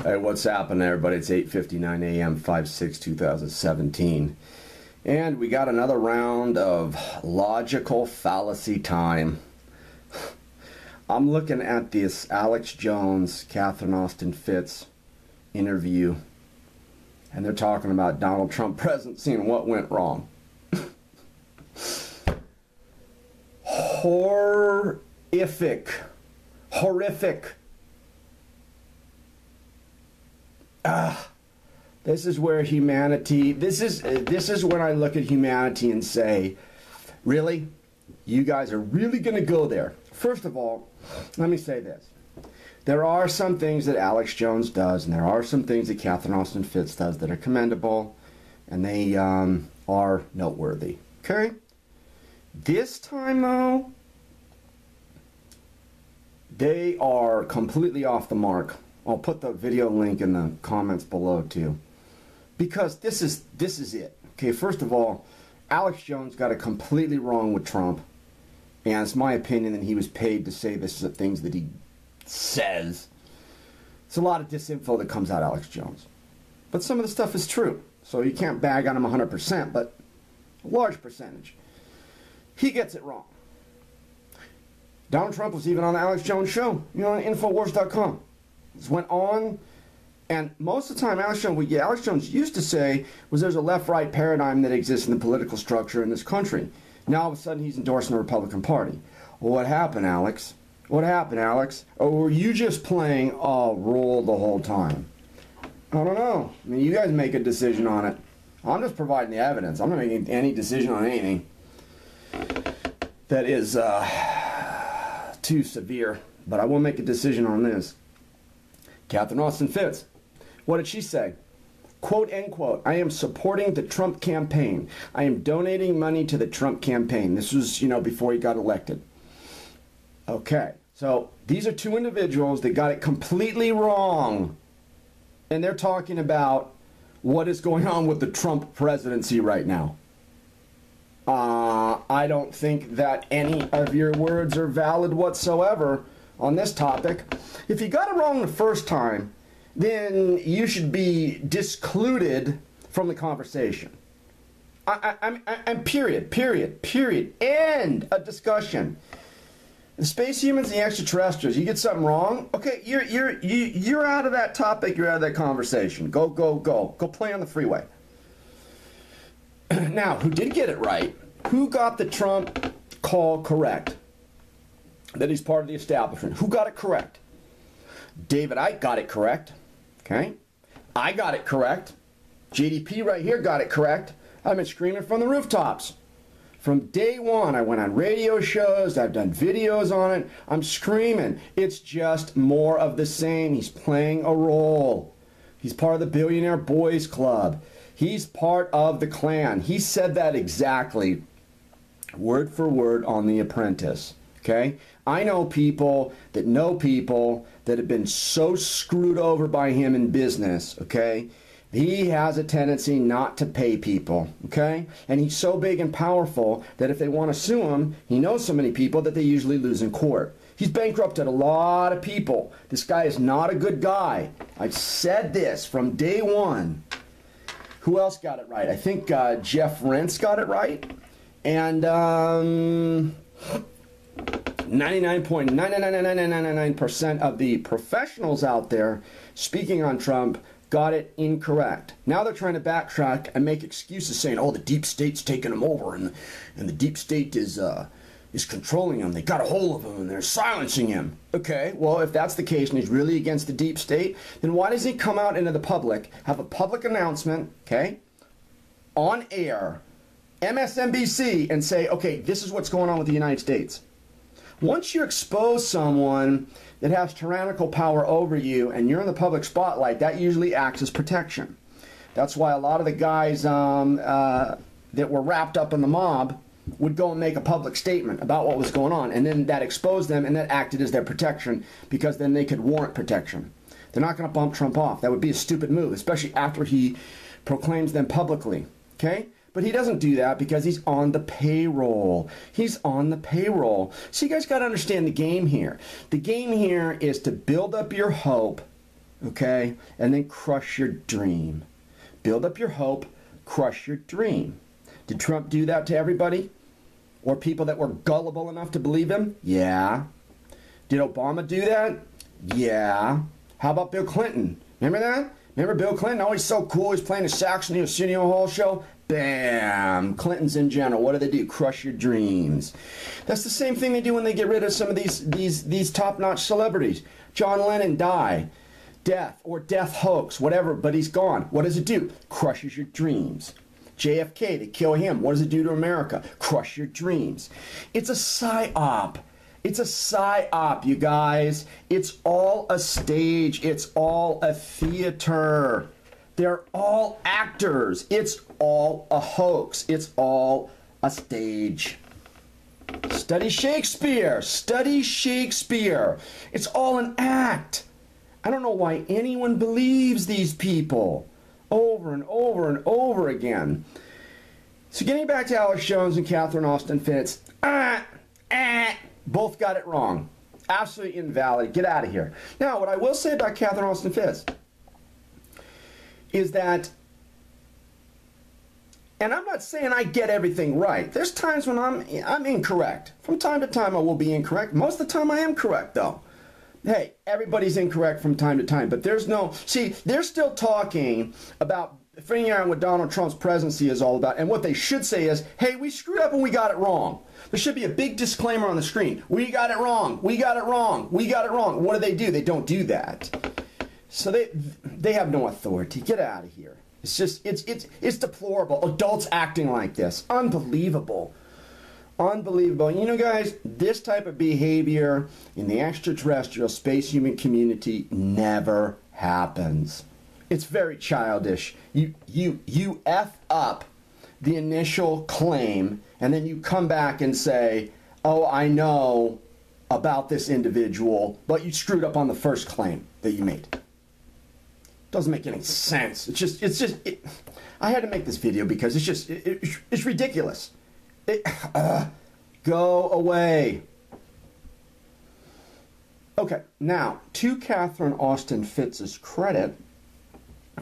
Hey, what's happening, everybody? It's 8:59 a.m., 5/6/2017. And we got another round of logical fallacy time. I'm looking at this Alex Jones, Catherine Austin Fitz interview, and they're talking about Donald Trump presidency and what went wrong. Horrific. This is where humanity, this is when I look at humanity and say, really? You guys are really going to go there? First of all, let me say this. There are some things that Alex Jones does, and there are some things that Catherine Austin Fitz does that are commendable, and they are noteworthy. Okay? This time, though, they are completely off the mark. I'll put the video link in the comments below too, because this is it. Okay, first of all, Alex Jones got it completely wrong with Trump, and it's my opinion that he was paid to say the things that he says. It's a lot of disinfo that comes out of Alex Jones, but some of the stuff is true, so you can't bag on him 100%, but a large percentage. He gets it wrong. Donald Trump was even on the Alex Jones show, on Infowars.com. This went on, and most of the time Alex Jones used to say was there's a left-right paradigm that exists in the political structure in this country. Now all of a sudden he's endorsing the Republican Party. Well, what happened, Alex? What happened, Alex? Or were you just playing a role the whole time? I don't know. I mean, you guys make a decision on it. I'm just providing the evidence. I'm not making any decision on anything that is too severe, but I will make a decision on this. Catherine Austin Fitz, what did she say? Quote, end quote, I am supporting the Trump campaign. I am donating money to the Trump campaign. This was, before he got elected. Okay, so these are two individuals that got it completely wrong. And they're talking about what is going on with the Trump presidency right now. I don't think that any of your words are valid whatsoever on this topic. If you got it wrong the first time, then you should be discluded from the conversation. I'm period. End of discussion. The space humans and the extraterrestrials, you get something wrong, okay, you're out of that topic, you're out of that conversation. Go play on the freeway. Now, who did get it right? Who got the Trump call correct? That he's part of the establishment. Who got it correct? David Icke got it correct. Okay? I got it correct. JDP right here got it correct. I've been screaming from the rooftops. From day one, I went on radio shows. I've done videos on it. I'm screaming. It's just more of the same. He's playing a role. He's part of the Billionaire Boys Club. He's part of the Klan. He said that exactly, word for word on The Apprentice. Okay? I know people that have been so screwed over by him in business, okay? He has a tendency not to pay people, okay? And he's so big and powerful that if they want to sue him, he knows so many people that they usually lose in court. He's bankrupted a lot of people. This guy is not a good guy. I've said this from day one. Who else got it right? I think Jeff Rentz got it right. And 99.99999% of the professionals out there speaking on Trump got it incorrect. Now they're trying to backtrack and make excuses saying, oh, the deep state's taking him over and the deep state is controlling him. They got a hold of him and they're silencing him. Okay, well, if that's the case and he's really against the deep state, then why doesn't he come out into the public, have a public announcement, okay, on air, MSNBC, and say, okay, this is what's going on with the United States. Once you expose someone that has tyrannical power over you and you're in the public spotlight, that usually acts as protection. That's why a lot of the guys that were wrapped up in the mob would go and make a public statement about what was going on, and then that exposed them and that acted as their protection, because then they could warrant protection. They're not going to bump Trump off. That would be a stupid move, especially after he proclaims them publicly. Okay? But he doesn't do that because he's on the payroll. He's on the payroll. So you guys got to understand the game here. The game here is to build up your hope, okay? And then crush your dream. Build up your hope, crush your dream. Did Trump do that to everybody? Or people that were gullible enough to believe him? Yeah. Did Obama do that? Yeah. How about Bill Clinton? Remember that? Remember Bill Clinton? Oh, he's so cool. He's playing a sax in the Arsenio Hall show. Bam! Clintons in general. What do they do? Crush your dreams. That's the same thing they do when they get rid of some of these top-notch celebrities. John Lennon died. Death or death hoax, whatever, but he's gone. What does it do? Crushes your dreams. JFK, they kill him. What does it do to America? Crush your dreams. It's a psyop. It's a psyop, you guys. It's all a stage. It's all a theater. They're all actors. It's all a hoax. It's all a stage. Study Shakespeare. Study Shakespeare. It's all an act. I don't know why anyone believes these people over and over and over again. So getting back to Alex Jones and Catherine Austin Fitts, both got it wrong. Absolutely invalid. Get out of here. Now, what I will say about Catherine Austin Fitts is that, and I'm not saying I get everything right. There's times when I'm incorrect. From time to time I will be incorrect. Most of the time I am correct, though. Hey, everybody's incorrect from time to time, but there's no, see, they're still talking about figuring out what Donald Trump's presidency is all about, and what they should say is, hey, we screwed up and we got it wrong. There should be a big disclaimer on the screen. We got it wrong. We got it wrong. We got it wrong. What do? They don't do that. So they have no authority. Get out of here. It's just, it's deplorable. Adults acting like this. Unbelievable. Unbelievable. You know, guys, this type of behavior in the extraterrestrial space human community never happens. It's very childish. You F up the initial claim, and then you come back and say, oh, I know about this individual, but you screwed up on the first claim that you made. Doesn't make any sense. I had to make this video because it's ridiculous. Go away. Okay, now, to Catherine Austin Fitts' credit,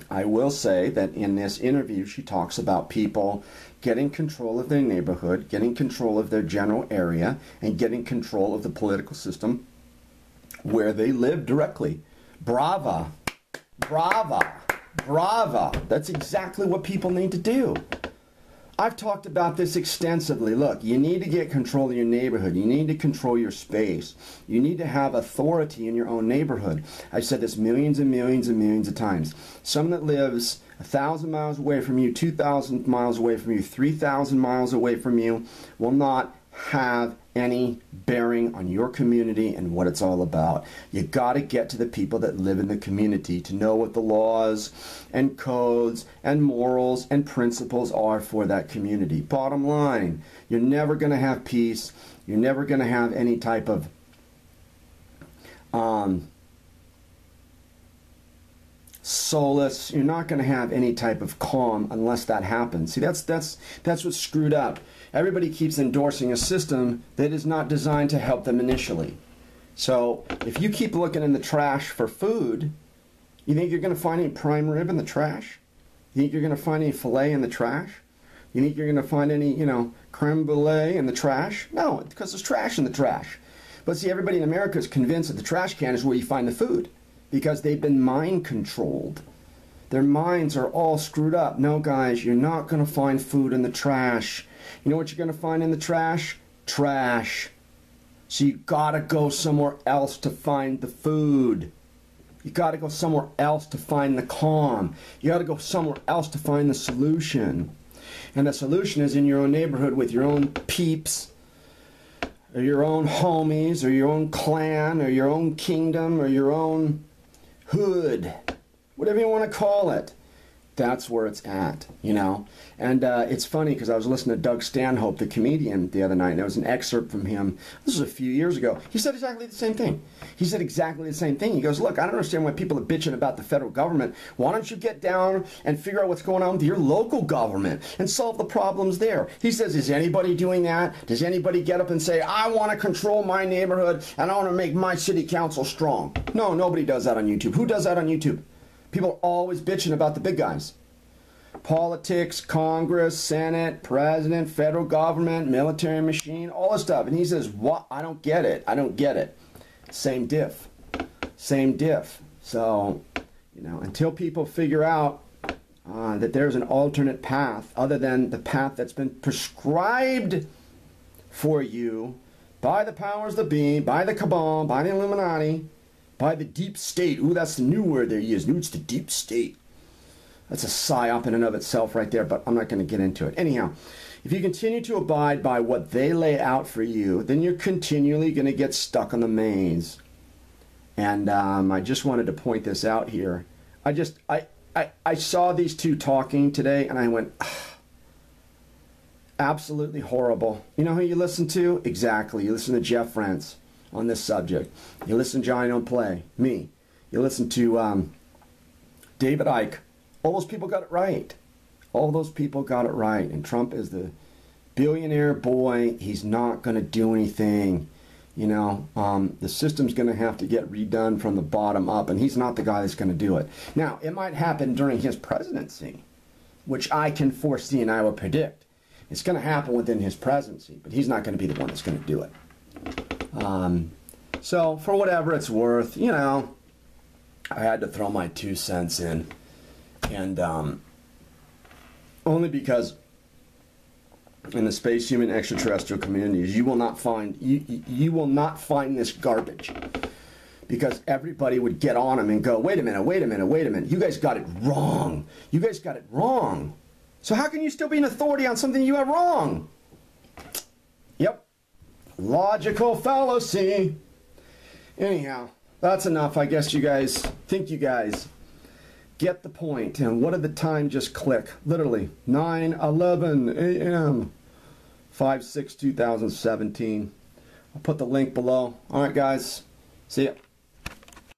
I will say that in this interview she talks about people getting control of their neighborhood, getting control of their general area, and getting control of the political system where they live directly. Brava. Brava. Brava. That's exactly what people need to do. I've talked about this extensively. Look, you need to get control of your neighborhood. You need to control your space. You need to have authority in your own neighborhood. I've said this millions and millions and millions of times. Someone that lives 1,000 miles away from you, 2,000 miles away from you, 3,000 miles away from you will not have any bearing on your community and what it's all about. You got to get to the people that live in the community to know what the laws and codes and morals and principles are for that community. Bottom line, you're never going to have peace. You're never going to have any type of solace. You're not going to have any type of calm unless that happens. See, that's what's screwed up. Everybody keeps endorsing a system that is not designed to help them initially. So if you keep looking in the trash for food, you think you're going to find any prime rib in the trash? You think you're going to find any filet in the trash? You think you're going to find any, creme brulee in the trash? No, because there's trash in the trash. But see, everybody in America is convinced that the trash can is where you find the food because they've been mind controlled. Their minds are all screwed up. No, guys, you're not going to find food in the trash. You know what you're going to find in the trash? Trash. So you got to go somewhere else to find the food. You got to go somewhere else to find the calm. You got to go somewhere else to find the solution. And the solution is in your own neighborhood with your own peeps, or your own homies, or your own clan, or your own kingdom, or your own hood. Whatever you want to call it. That's where it's at, you know. And it's funny because I was listening to Doug Stanhope, the comedian, the other night, and there was an excerpt from him. This was a few years ago. He said exactly the same thing. He said exactly the same thing. He goes, look, I don't understand why people are bitching about the federal government. Why don't you get down and figure out what's going on with your local government and solve the problems there? He says, is anybody doing that? Does anybody get up and say, I want to control my neighborhood and I want to make my city council strong? No, nobody does that on YouTube. Who does that on YouTube? People are always bitching about the big guys. Politics, Congress, Senate, President, federal government, military machine, all this stuff. And he says, what? I don't get it. I don't get it. Same diff. Same diff. So, you know, until people figure out that there's an alternate path other than the path that's been prescribed for you by the powers that be, by the cabal, by the Illuminati, by the deep state. Ooh, that's the new word they use. Ooh, it's the deep state. That's a psyop in and of itself right there, but I'm not going to get into it. Anyhow, if you continue to abide by what they lay out for you, then you're continually going to get stuck on the maze. And I just wanted to point this out here. I saw these two talking today, and I went, absolutely horrible. You know who you listen to? Exactly. You listen to Jeff Rentz on this subject. You listen to Johnny Don't Play, me. You listen to David Icke. All those people got it right. All those people got it right. And Trump is the billionaire boy. He's not going to do anything. You know, the system's going to have to get redone from the bottom up, and he's not the guy that's going to do it. Now, it might happen during his presidency, which I can foresee and I will predict. It's going to happen within his presidency, but he's not going to be the one that's going to do it. So, for whatever it's worth, you know, I had to throw my 2 cents in. And only because in the space human extraterrestrial communities, you will not find you will not find this garbage, because everybody would get on them and go, wait a minute, you guys got it wrong. You guys got it wrong. So how can you still be an authority on something you got wrong? Yep, logical fallacy. Anyhow, that's enough. I guess you guys get the point. And what did the time just click? Literally 9:11 a.m. 5/6/2017. I'll put the link below. All right, guys. See ya.